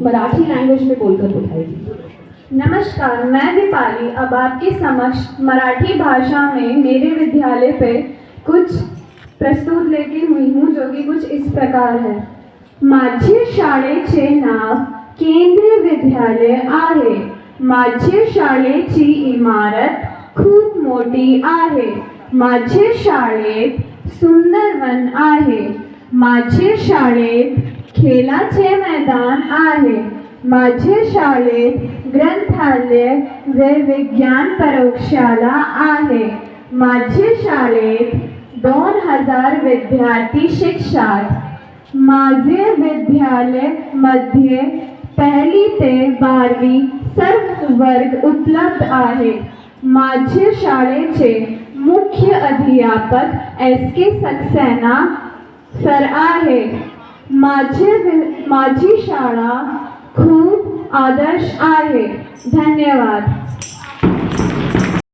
Marathi language में बोलकर दिखाएगी। नमस्कार, मैं दीपाली अब आपके समक्ष मराठी भाषा में मेरे विद्यालय पे कुछ प्रस्तुत लेके हुई हूँ, जो कि कुछ इस प्रकार है। माझे शाळेचे नाव केंद्रीय विद्यालय आहे। माझे शाळेची इमारत खूप मोठी आहे। माझे शाळेत सुंदर वन आहे। माझे शाळेत खेळाचे मैदान आहे। माझे शाळेत ग्रंथालय व विज्ञान प्रयोगशाला आहे। माझे शाळेत 2000 विद्यार्थी शिक्षक। माझे विद्यालय मध्ये 1ली ते 12वी सर्व वर्ग उपलब्ध आहे। माझे शाळेचे मुख्य अध्यापक SK सक्सेना सर आहे। माझी शाळा खूप आदर्श आहे। धन्यवाद।